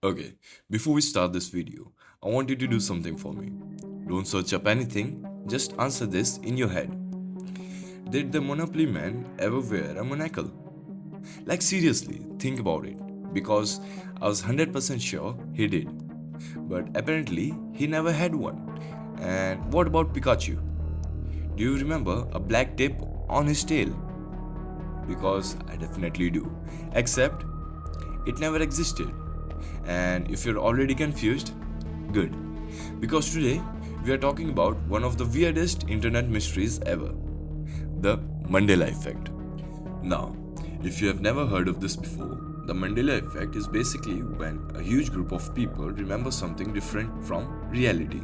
Okay, before we start this video, I want you to do something for me. Don't search up anything, just answer this in your head. Did the Monopoly man ever wear a monocle? Like, seriously, think about it. Because I was 100% sure he did. But apparently, he never had one. And what about Pikachu? Do you remember a black tip on his tail? Because I definitely do. Except, it never existed. And if you're already confused, good. Because today we are talking about one of the weirdest internet mysteries ever, the Mandela Effect. Now, if you have never heard of this before, the Mandela Effect is basically when a huge group of people remember something different from reality.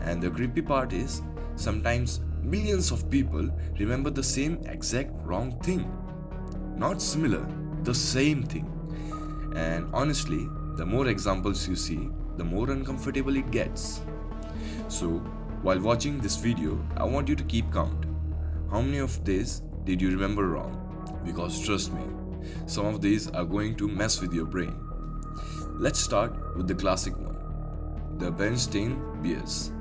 And the creepy part is, sometimes millions of people remember the same exact wrong thing. Not similar, the same thing. And honestly, the more examples you see, the more uncomfortable it gets. So, while watching this video, I want you to keep count. How many of these did you remember wrong? Because trust me, some of these are going to mess with your brain. Let's start with the classic one, the Bernstein Bears.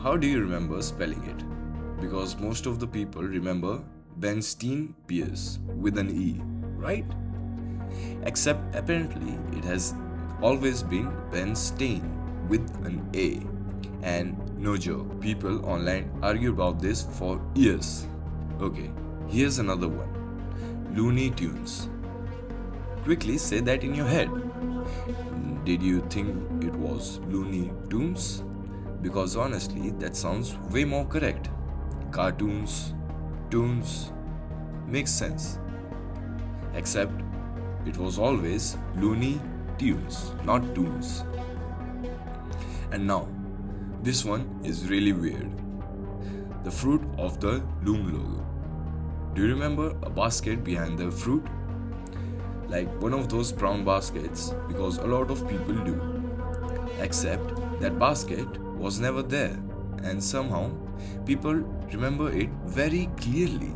How do you remember spelling it? Because most of the people remember Bernstein Bears with an E, right? Except apparently it has always been Bernstein with an A. And no joke, people online argue about this for years. Okay, here's another one, Looney Tunes. Quickly say that in your head. Did you think it was Looney Tunes? Because honestly, that sounds way more correct. Cartoons, tunes, makes sense. Except it was always Looney Tunes, not Tunes. And now, this one is really weird. The fruit of the Loom logo. Do you remember a basket behind the fruit? Like one of those brown baskets, because a lot of people do. Except that basket was never there, and somehow people remember it very clearly,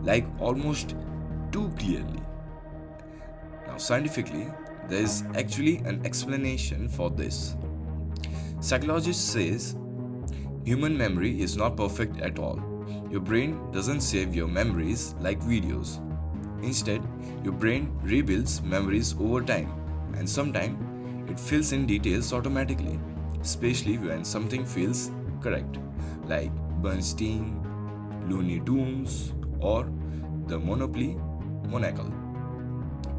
like almost too clearly. Now, scientifically, there is actually an explanation for this. Psychologists says human memory is not perfect at all. Your brain doesn't save your memories like videos. Instead, your brain rebuilds memories over time, and sometimes it fills in details automatically, especially when something feels correct, like Bernstein, Looney Tunes, or the Monopoly Monocle.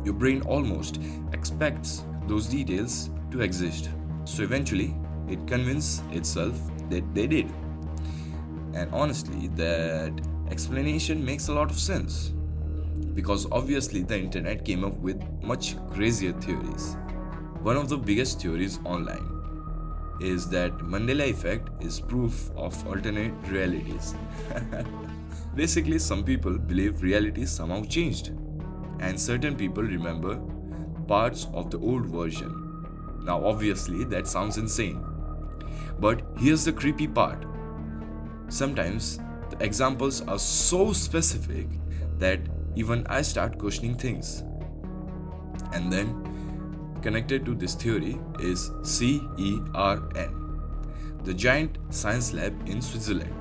Your brain almost expects those details to exist, so eventually it convinces itself that they did. And honestly, that explanation makes a lot of sense. Because obviously, the internet came up with much crazier theories. One of the biggest theories online is that Mandela Effect is proof of alternate realities. Basically, some people believe reality somehow changed, and certain people remember parts of the old version. Now, obviously, that sounds insane. But here's the creepy part. Sometimes the examples are so specific that even I start questioning things. And then, connected to this theory is CERN, the giant science lab in Switzerland.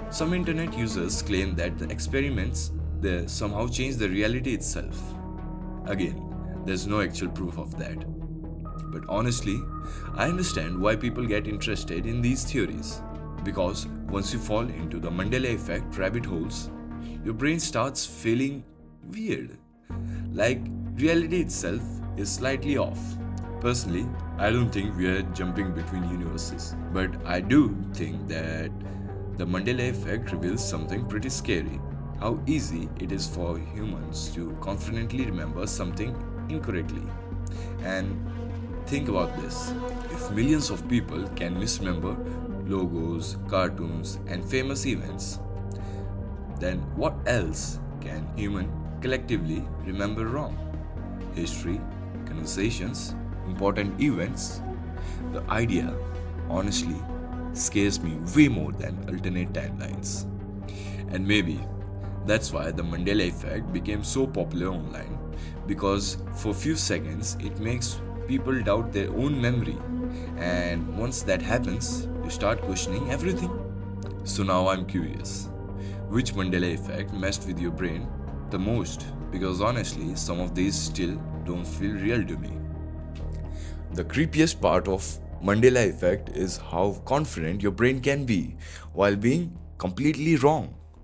Some internet users claim that the experiments there somehow change the reality itself. Again, there's no actual proof of that. But honestly, I understand why people get interested in these theories. Because once you fall into the Mandela Effect rabbit holes, your brain starts feeling weird. Like reality itself is slightly off. Personally, I don't think we are jumping between universes. But I do think that the Mandela Effect reveals something pretty scary. How easy it is for humans to confidently remember something incorrectly. And think about this, if millions of people can misremember logos, cartoons, and famous events, then what else can human collectively remember wrong? History, conversations, important events. The idea, honestly, scares me way more than alternate timelines. And maybe that's why the Mandela effect became so popular online, because for few seconds it makes People doubt their own memory, and once that happens, you start questioning everything. So now I'm curious, which Mandela effect messed with your brain the most? Because honestly, some of these still don't feel real to me. The creepiest part of Mandela effect is how confident your brain can be while being completely wrong.